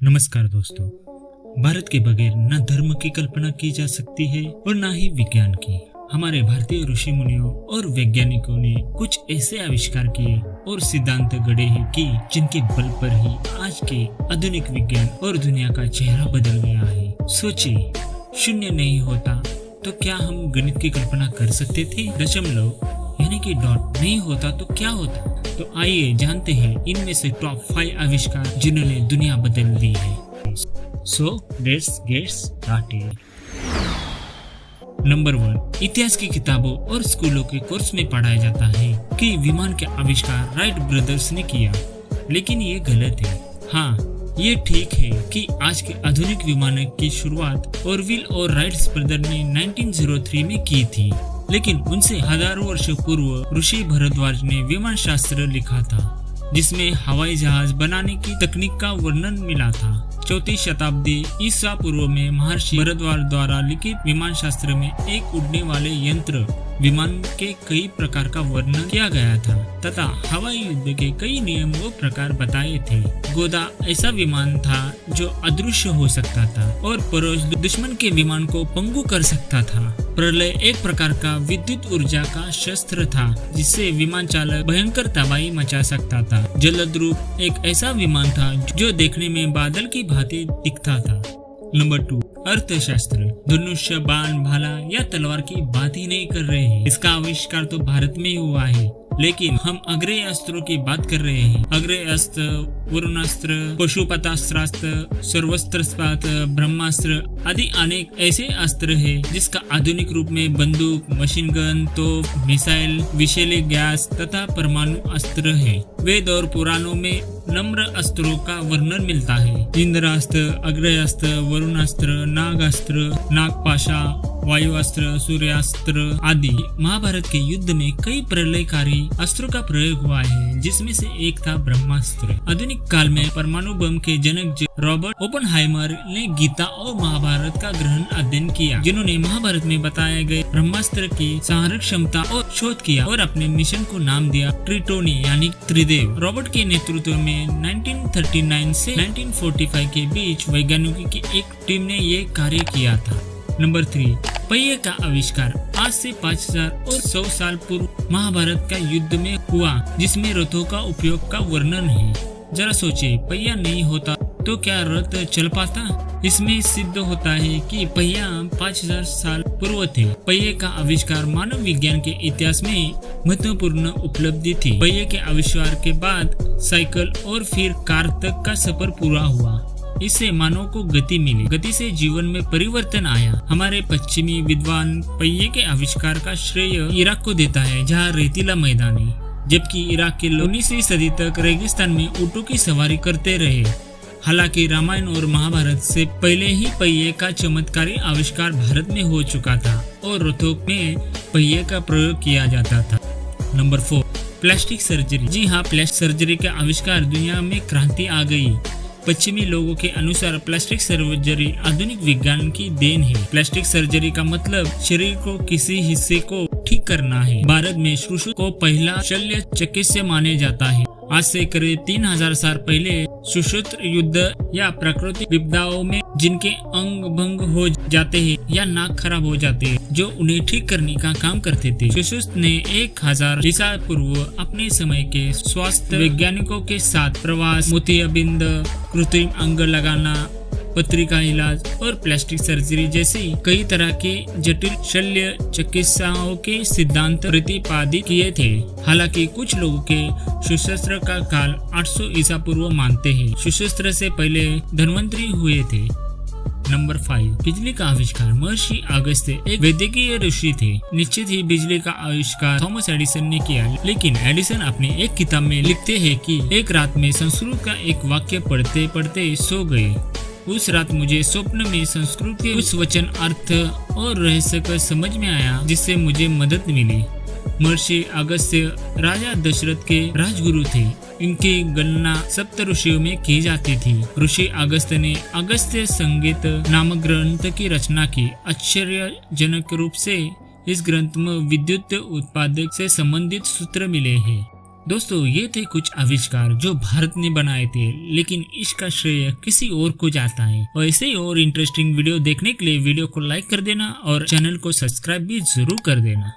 नमस्कार दोस्तों। भारत के बगैर न धर्म की कल्पना की जा सकती है और न ही विज्ञान की। हमारे भारतीय ऋषि मुनियों और वैज्ञानिकों ने कुछ ऐसे आविष्कार किए और सिद्धांत गढ़े हैं कि जिनके बल पर ही आज के आधुनिक विज्ञान और दुनिया का चेहरा बदल गया है। सोचिए, शून्य नहीं होता तो क्या हम गणित की कल्पना कर सकते थे? दशमलव यानी कि डॉट नहीं होता तो क्या होता? तो आइए जानते हैं इनमें से टॉप 5 आविष्कार जिन्होंने दुनिया बदल दी है। So let's get started. Number 1, इतिहास की किताबों और स्कूलों के कोर्स में पढ़ाया जाता है कि विमान के आविष्कार राइट ब्रदर्स ने किया, लेकिन ये गलत है। हाँ, ये ठीक है कि आज के आधुनिक विमानों की शुरुआत ऑरविल और राइट्स ब्रदर ने 1903 में की थी, लेकिन उनसे हजारों वर्ष पूर्व ऋषि भरद्वाज ने विमान शास्त्र लिखा था, जिसमें हवाई जहाज बनाने की तकनीक का वर्णन मिला था। 4वीं शताब्दी ईसा पूर्व में महर्षि भरद्वाज द्वारा लिखित विमान शास्त्र में एक उड़ने वाले यंत्र विमान के कई प्रकार का वर्णन किया गया था तथा हवाई युद्ध के कई नियम व प्रकार बताए थे। गोदा ऐसा विमान था जो अदृश्य हो सकता था और परोज दुश्मन के विमान को पंगु कर सकता था। प्रलय एक प्रकार का विद्युत ऊर्जा का शस्त्र था जिससे विमान चालक भयंकर तबाही मचा सकता था। जलद्रुप एक ऐसा विमान था जो देखने में बादल की भांति दिखता था। नंबर 2, अर्थशास्त्र। धनुष्य, बाण, भाला या तलवार की बात ही नहीं कर रहे हैं। इसका आविष्कार तो भारत में ही हुआ है, लेकिन हम अग्रेय अस्त्रों की बात कर रहे हैं। अग्रेय अस्त्र, वरुणास्त्र, पशुपतास्त्रास्त्र, सर्वस्त्रास्त्र, ब्रह्मास्त्र आदि अनेक ऐसे अस्त्र हैं जिसका आधुनिक रूप में बंदूक, मशीन गन, तोप, मिसाइल, विषैले गैस तथा परमाणु अस्त्र है। वेद और पुराणों में नम्र अस्त्रों का वर्णन मिलता है। इंद्रास्त्र, अग्रयास्त्र, वरुणास्त्र, नागास्त्र, नागपाशा, वायुअस्त्र, सूर्यास्त्र आदि। महाभारत के युद्ध में कई प्रलयकारी अस्त्रों का प्रयोग हुआ है, जिसमें से एक था ब्रह्मास्त्र। आधुनिक काल में परमाणु बम के जनक रॉबर्ट ओपेनहाइमर ने गीता और महाभारत का गहन अध्ययन किया, जिन्होंने महाभारत में बताए गए ब्रह्मास्त्र की संहारक क्षमता और शोध किया और अपने मिशन को नाम दिया ट्रिटोनी यानी त्रिदेव। रॉबर्ट के नेतृत्व में 1939 से 1945 के बीच वैज्ञानिकों की एक टीम ने ये कार्य किया था। नंबर 3, पहिए का आविष्कार। आज से 5000 और 100 साल पूर्व महाभारत का युद्ध में हुआ, जिसमें रथों का उपयोग का वर्णन है। जरा सोचे, पहिया नहीं होता तो क्या रथ चल पाता? इसमें सिद्ध होता है कि पहिया 5000 साल पूर्व थे। पहिए का आविष्कार मानव विज्ञान के इतिहास में महत्वपूर्ण उपलब्धि थी। पहिए के आविष्कार के बाद साइकिल और फिर कार तक का सफर पूरा हुआ। इससे मानव को गति मिली। गति से जीवन में परिवर्तन आया। हमारे पश्चिमी विद्वान पहिए के आविष्कार का श्रेय इराक को देता है, जहाँ रेतीला मैदान है, जबकि इराक के लोग 19वीं सदी तक रेगिस्तान में ऊँटों की सवारी करते रहे। हालांकि रामायण और महाभारत से पहले ही पहिए का चमत्कारी आविष्कार भारत में हो चुका था और रथों में पहिए का प्रयोग किया जाता था। Number 4, plastic surgery. जी हाँ, प्लास्टिक सर्जरी का आविष्कार दुनिया में क्रांति आ गई। पश्चिमी लोगों के अनुसार प्लास्टिक सर्जरी आधुनिक विज्ञान की देन है। प्लास्टिक सर्जरी का मतलब शरीर को किसी हिस्से को ठीक करना है। भारत में सुश्रुत को पहला शल्य चिकित्सा माने जाता है। आज से करीब 3000 साल पहले सुश्रुत युद्ध या प्राकृतिक विपदाओं में जिनके अंग भंग हो जाते हैं या नाक खराब हो जाते हैं, जो उन्हें ठीक करने का काम करते थे। सुश्रुत ने 1000 ईसा पूर्व अपने समय के स्वास्थ्य वैज्ञानिकों के साथ प्रवास, मोतियाबिंद, कृत्रिम अंग लगाना, पत्रिका इलाज और प्लास्टिक सर्जरी जैसी कई तरह के जटिल शल्य चिकित्साओं के सिद्धांत प्रतिपादित किए थे। हालांकि कुछ लोगों के सुशस्त्र का काल 800 ईसा पूर्व मानते हैं। सुशस्त्र से पहले धन्वंतरी हुए थे। नंबर 5, बिजली का आविष्कार। महर्षि अगस्त्य एक वैदिकीय ऋषि थे। निश्चित ही बिजली का आविष्कार थॉमस एडिसन ने किया, लेकिन एडिसन अपनी एक किताब में लिखते हैं कि एक रात में संस्कृत का एक वाक्य पढ़ते पढ़ते सो गए। उस रात मुझे स्वप्न में संस्कृत के उस वचन अर्थ और रहस्य का समझ में आया, जिससे मुझे मदद मिली। महर्षि अगस्त्य राजा दशरथ के राजगुरु थे। इनकी गणना सप्त ऋषियों में की जाती थी। ऋषि अगस्त्य ने अगस्त्य संगीत नामक ग्रंथ की रचना की। आश्चर्यजनक रूप से इस ग्रंथ में विद्युत उत्पादक से संबंधित सूत्र मिले हैं। दोस्तों ये थे कुछ आविष्कार जो भारत ने बनाए थे, लेकिन इसका श्रेय किसी और को जाता है। और ऐसे ही और इंटरेस्टिंग वीडियो देखने के लिए वीडियो को लाइक कर देना और चैनल को सब्सक्राइब भी जरूर कर देना।